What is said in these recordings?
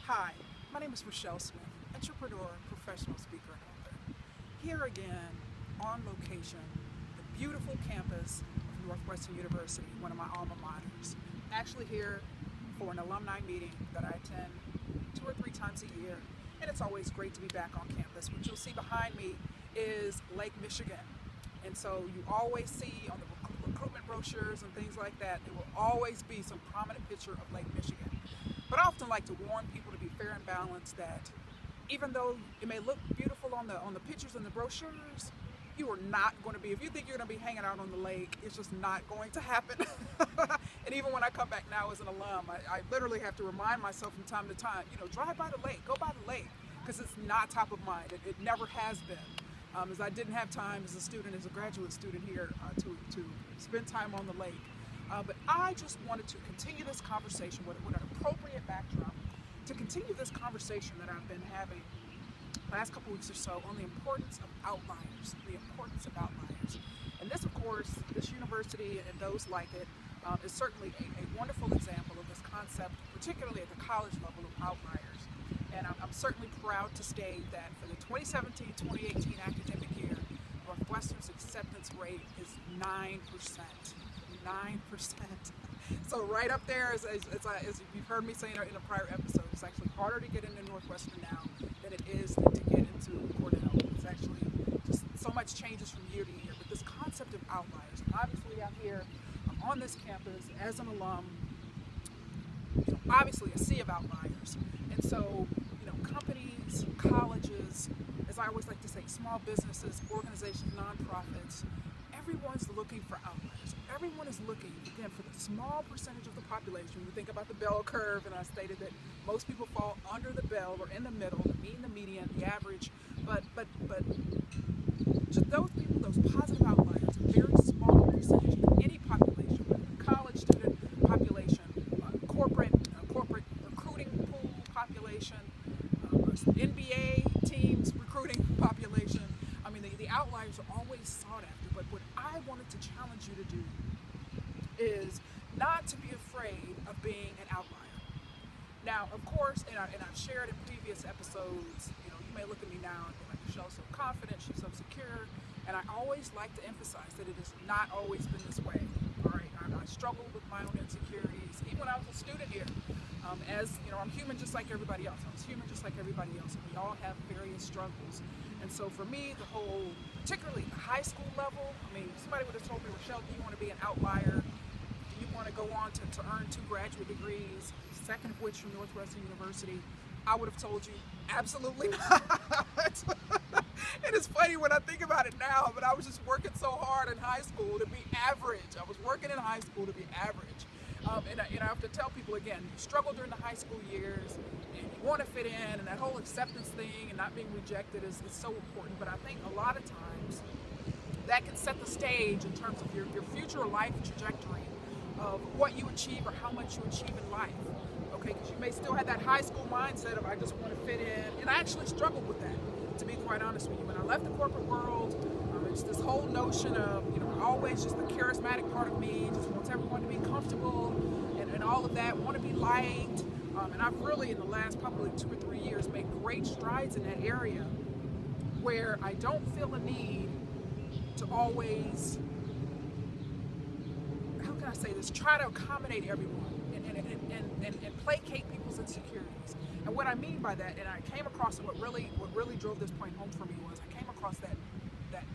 Hi, my name is Rachelle Smith, entrepreneur, professional speaker, and author. Here again, on location, the beautiful campus of Northwestern University, one of my alma maters. Actually here for an alumni meeting that I attend 2 or 3 times a year, and it's always great to be back on campus. What you'll see behind me is Lake Michigan, and so you always see on the recruitment brochures and things like that, there will always be some prominent picture of Lake Michigan. But I often like to warn people to be fair and balanced that even though it may look beautiful on the pictures and the brochures, you are not going to be, if you think you're going to be hanging out on the lake, it's just not going to happen. And even when I come back now as an alum, I literally have to remind myself from time to time, drive by the lake, go by the lake, because it's not top of mind. It never has been. As I didn't have time as a student, as a graduate student here, to spend time on the lake. But I just wanted to continue this conversation with an appropriate backdrop, to continue this conversation that I've been having last couple weeks or so on the importance of outliers, And this, of course, this university and those like it is certainly a wonderful example of this concept, particularly at the college level, of outliers. And I'm certainly proud to state that for the 2017-2018 academic year, Northwestern's acceptance rate is 9%. 9%. So right up there, as you've heard me say in a prior episode, it's actually harder to get into Northwestern now than it is to get into Cornell. It's actually just so much changes from year to year. But this concept of outliers, obviously I'm here, I'm on this campus as an alum, obviously a sea of outliers. And so, companies, colleges, as I always like to say, small businesses, organizations, nonprofits, everyone's looking for outliers. Everyone is looking, again, for the small percentage of the population. When you think about the bell curve, and I stated that most people fall under the bell or in the middle, the mean, the median, the average, but just those people, those positive outliers, a very small percentage of any population, whether the college student population, corporate recruiting pool population, NBA teams recruiting population. I mean, the outliers are always sought after, but what I wanted to challenge you to do is not to be afraid of being an outlier. Now, of course, and I've shared in previous episodes, you may look at me now and be like, Michelle's so confident, she's so secure, and I always like to emphasize that it has not always been this way. All right, I struggled with my own insecurities, even when I was a student here. I'm human just like everybody else. I was human just like everybody else, and we all have various struggles. And so for me, the whole, particularly the high school level, somebody would have told me, Rachelle, do you want to be an outlier? Do you want to go on to earn 2 graduate degrees, second of which from Northwestern University? I would have told you, absolutely not. And it's funny when I think about it now, but I was just working so hard in high school to be average. I was working in high school to be average. And I have to tell people again, you struggle during the high school years, and you want to fit in, and that whole acceptance thing and not being rejected is so important. But I think a lot of times that can set the stage in terms of your future life trajectory of what you achieve or how much you achieve in life. Okay, because you may still have that high school mindset of I just want to fit in, and I actually struggled with that, to be quite honest with you. When I left the corporate world, it's this whole notion of, always just the charismatic part of me, just wants everyone to be comfortable and all of that, want to be liked. And I've really, in the last probably 2 or 3 years, made great strides in that area where I don't feel a need to always, how can I say this, try to accommodate everyone and placate people's insecurities. And what I mean by that, and I came across it, what really drove this point home for me was I came across that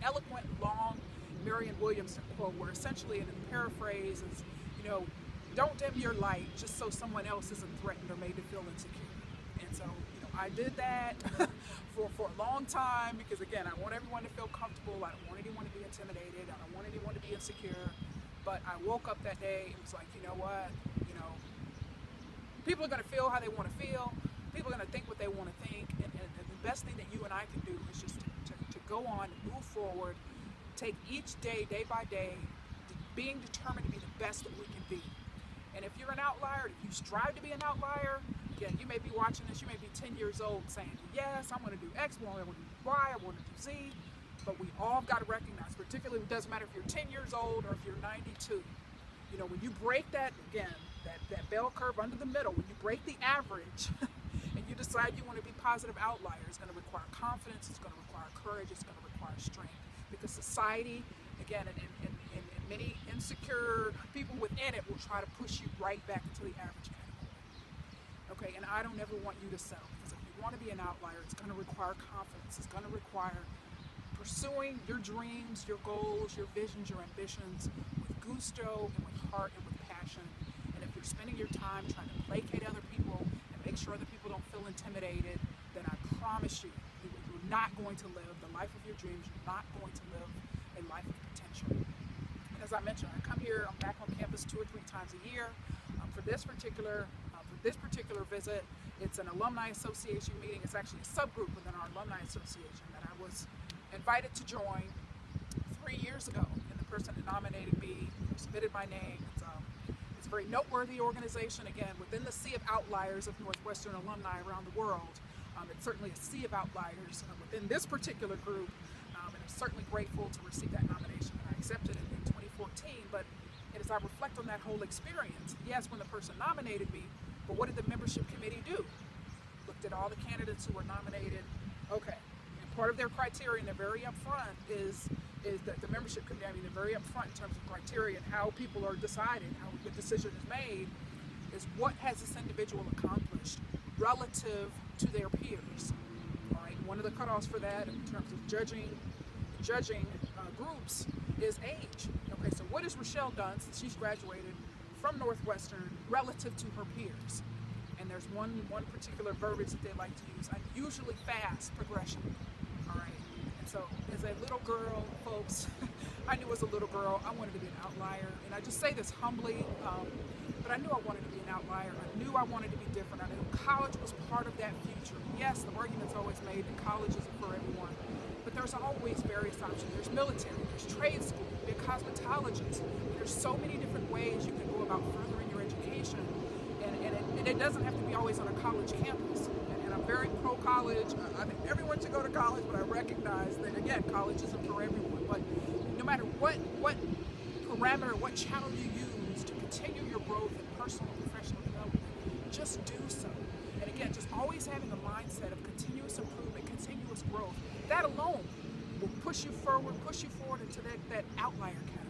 eloquent, long Marianne Williamson quote, where essentially in a paraphrase is, don't dim your light just so someone else isn't threatened or made to feel insecure. And so, I did that for a long time because, again, I want everyone to feel comfortable. I don't want anyone to be intimidated. I don't want anyone to be insecure. But I woke up that day and was like, you know what? People are going to feel how they want to feel. People are going to think what they want to think. And the best thing that you and I can do is just to go on and move forward, take each day, day by day, being determined to be the best that we can be. And if you're an outlier, if you strive to be an outlier, again, you may be watching this, you may be 10 years old saying, yes, I'm going to do X, I want to do Y, I want to do Z. But we all got to recognize, particularly it doesn't matter if you're 10 years old or if you're 92. When you break that, again, that bell curve under the middle, when you break the average and decide you want to be positive outlier, it's going to require confidence, it's going to require courage, it's going to require strength. Because society, again, and many insecure people within it will try to push you right back into the average category. Okay, and I don't ever want you to settle, because if you want to be an outlier, it's going to require confidence, it's going to require pursuing your dreams, your goals, your visions, your ambitions with gusto and with heart and with passion. And if you're spending your time trying to placate other people and make sure other people don't feel intimidated, then I promise you, you're not going to live the life of your dreams. You're not going to live a life of potential. And as I mentioned, I come here, I'm back on campus 2 or 3 times a year. For this particular visit, it's an alumni association meeting. It's actually a subgroup within our alumni association that I was invited to join 3 years ago, and the person that nominated me submitted my name. It's a very noteworthy organization, again, within the sea of outliers of Northwestern alumni around the world. It's certainly a sea of outliers within this particular group, and I'm certainly grateful to receive that nomination, and I accepted it in 2014. But as I reflect on that whole experience, yes, when the person nominated me, but what did the membership committee do? Looked at all the candidates who were nominated. Okay. Part of their criteria, and they're very upfront, is that the membership committee, they're very upfront in terms of criteria and how people are decided, how the decision is made, is what has this individual accomplished relative to their peers. All right, one of the cutoffs for that in terms of judging groups is age. Okay, so what has Rachelle done since she's graduated from Northwestern relative to her peers? And there's one particular verbiage that they like to use, unusually fast progression. All right, and so as a little girl, folks, I knew as a little girl I wanted to be an outlier, and I just say this humbly, but I knew I wanted to be an outlier. I knew I wanted to be different. I knew college was part of that future. Yes, the argument's always made that college isn't for everyone, but there's always various options. There's military, there's trade school, there's cosmetologist. There's so many different ways you can go about furthering your education, and it doesn't have to be always on a college campus. And I'm very pro-college. I think everyone should go to college, but I recognize that, again, college isn't for everyone. But no matter what parameter, what channel you use to continue your growth in personal and professional development, just do so. And again, just always having a mindset of continuous improvement, continuous growth, that alone will push you forward into that outlier category.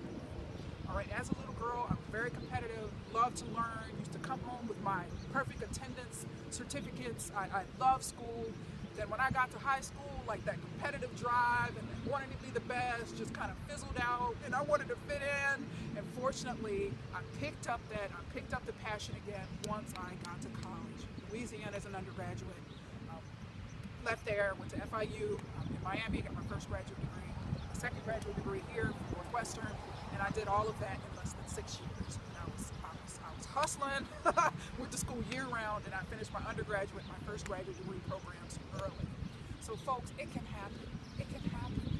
All right, as a little girl, I was very competitive, loved to learn, used to come home with my perfect attendance certificates. I loved school. Then when I got to high school, like that competitive drive and wanting to be the best just kind of fizzled out, and I wanted to fit in. And fortunately, I picked up the passion again once I got to college. Louisiana as an undergraduate. Left there, went to FIU in Miami, got my first graduate degree, my second graduate degree here from Northwestern, and I did all of that in less than 6 years. And I was hustling, went to school year round, and I finished my undergraduate, my first graduate degree programs early. So folks, it can happen. It can happen.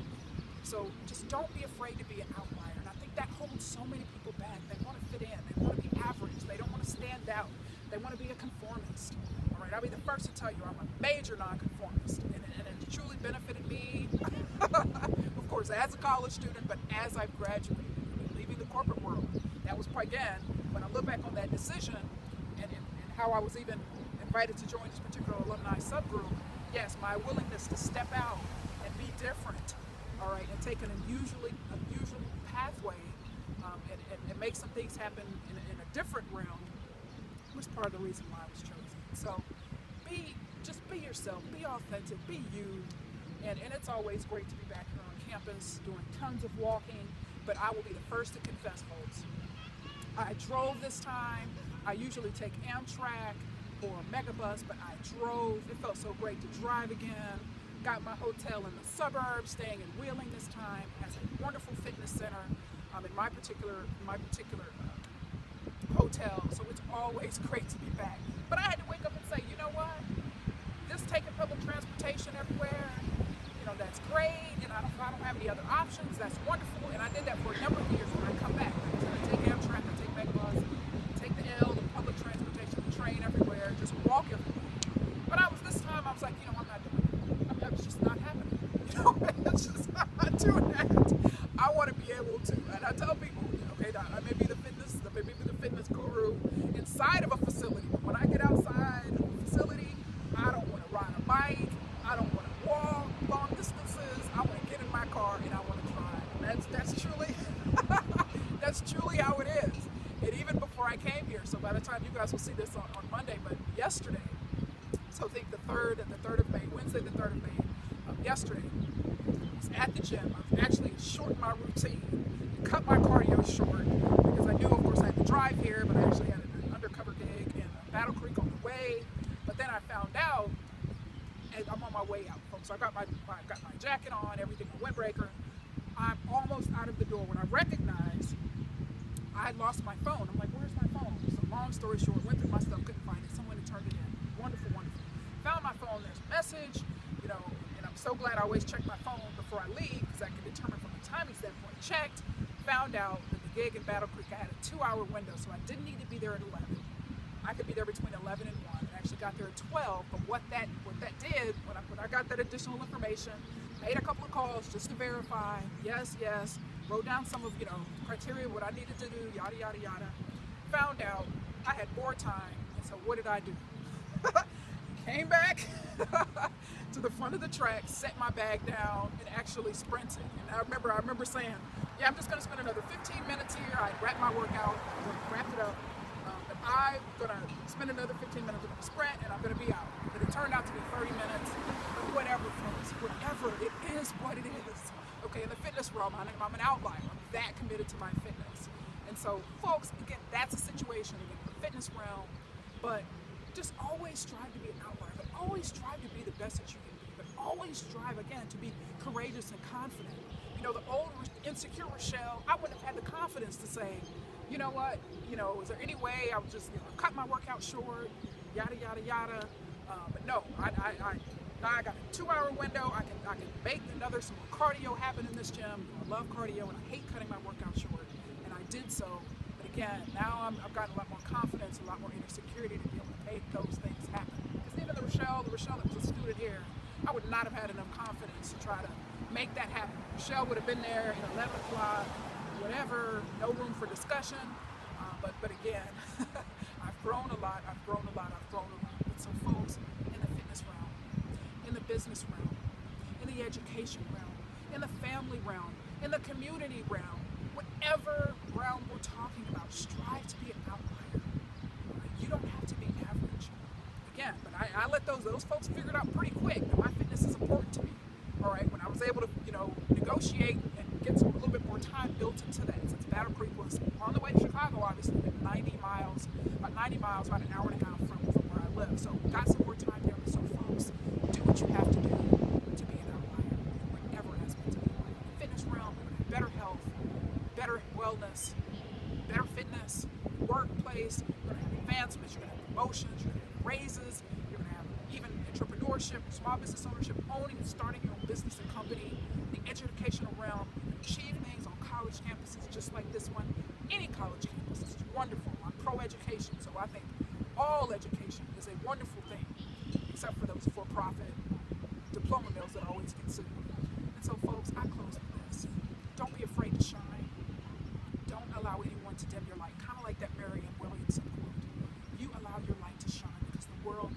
So just don't be afraid to be an outlier. And I think that holds so many people back. They want to fit in. They want to be average. They don't want to stand out. They want to be a conformist. All right, I'll be the first to tell you I'm a major nonconformist, and it's truly benefited me, of course, as a college student, but as I've graduated, leaving the corporate world. That was, again, when I look back on that decision and how I was even invited to join this particular alumni subgroup, yes, my willingness to step out and be different, all right, and take an unusual pathway and make some things happen in a different realm was part of the reason why I was chosen. So just be yourself, be authentic, be you, and it's always great to be back here on campus doing tons of walking, but I will be the first to confess, folks. I drove this time. I usually take Amtrak or a megabus, but I drove. It felt so great to drive again. Got my hotel in the suburbs, staying in Wheeling this time. Has a wonderful fitness center in my particular hotel. So it's always great to be back. But I had to wake up and say, you know what? This taking public transportation everywhere, that's great, and I don't have any other options. That's wonderful, and I did that for a number of years. When I come back, I take Amtrak, I take megabus, take the L, the public transportation, the train everywhere, just walk everywhere. But this time I was like, I'm not doing it. It's just not happening. It's just not doing that. I want to be able to, and I tell people, okay, I may be the fitness guru inside of a facility, but when I get outside of a facility, I don't by the time you guys will see this on Monday, but yesterday, so I think the 3rd of May, Wednesday the 3rd of May, yesterday, I was at the gym. I was actually shorting my routine, cut my cardio short, because I knew, of course, I had to drive here, but I actually had an undercover gig in Battle Creek on the way. But then I found out, and I'm on my way out, folks. So I got my jacket on, everything, my windbreaker. I'm almost out of the door when I recognized I had lost my phone. I'm like, where's my phone? So long story short, went through my stuff, couldn't find it. Someone had turned it in. Wonderful, wonderful. Found my phone, there's a message, and I'm so glad I always check my phone before I leave, because I can determine from a timing standpoint. Checked, found out that the gig in Battle Creek, I had a 2-hour window, so I didn't need to be there at 11. I could be there between 11 and 1. I actually got there at 12, but what that did, when I got that additional information, made a couple of calls just to verify, yes, wrote down some of, criteria, what I needed to do, yada, yada, yada. Found out I had more time, and so what did I do? Came back to the front of the track, set my bag down, and actually sprinted. And I remember saying, yeah, I'm just gonna spend another 15 minutes here. I wrapped my workout, wrapped it up, but I'm gonna spend another 15 minutes with a sprint, and I'm gonna be out. But it turned out to be 30 minutes, but whatever, folks, whatever, it is what it is. Okay, in the fitness realm, I'm an outlier. I'm that committed to my fitness. And so, folks, again, that's a situation in the fitness realm, but just always strive to be an outlier, but always strive to be the best that you can be, but always strive, again, to be courageous and confident. The old insecure Rachelle, I wouldn't have had the confidence to say, you know what, is there any way I would just cut my workout short, yada, yada, yada. But no, I got a 2-hour window. I can make some more cardio happen in this gym. I love cardio, and I hate cutting my workout short, and I did so. But again, now I've gotten a lot more confidence, a lot more inner security to be able to make those things happen. Because even the Rachelle that was a student here, I would not have had enough confidence to try to make that happen. Rachelle would have been there at 11 o'clock, whatever, no room for discussion. But again, I've grown a lot. But so folks, in the fitness realm, in the business realm, in the education realm, in the family realm, in the community realm, whatever realm we're talking about, strive to be an outlier. You don't have to be average. Again, but I let those folks figure it out pretty quick that my fitness is important to me. All right, when I was able to, negotiate and get a little bit more time built into that, since Battle Creek was on the way to Chicago, obviously, about 90 miles, about an hour and a half from where I live. So got some more time there. So folks, do what you have to do to be an outlier in whatever aspect of your life. In the fitness realm, we're going to have better health, better wellness, better fitness, workplace, you're going to have advancements, you're going to have promotions, you're going to have raises, you're going to have even entrepreneurship, small business ownership, owning and starting your own business and company, the educational realm, achieve things on college campuses just like this one. Any college campus is wonderful. I'm pro-education, so I think all education is a wonderful thing, except for those for-profit diploma mills that always get sued. And so, folks, I close with this. Don't be afraid to shine. Don't allow anyone to dim your light. Kind of like that Marianne Williamson quote. You allow your light to shine because the world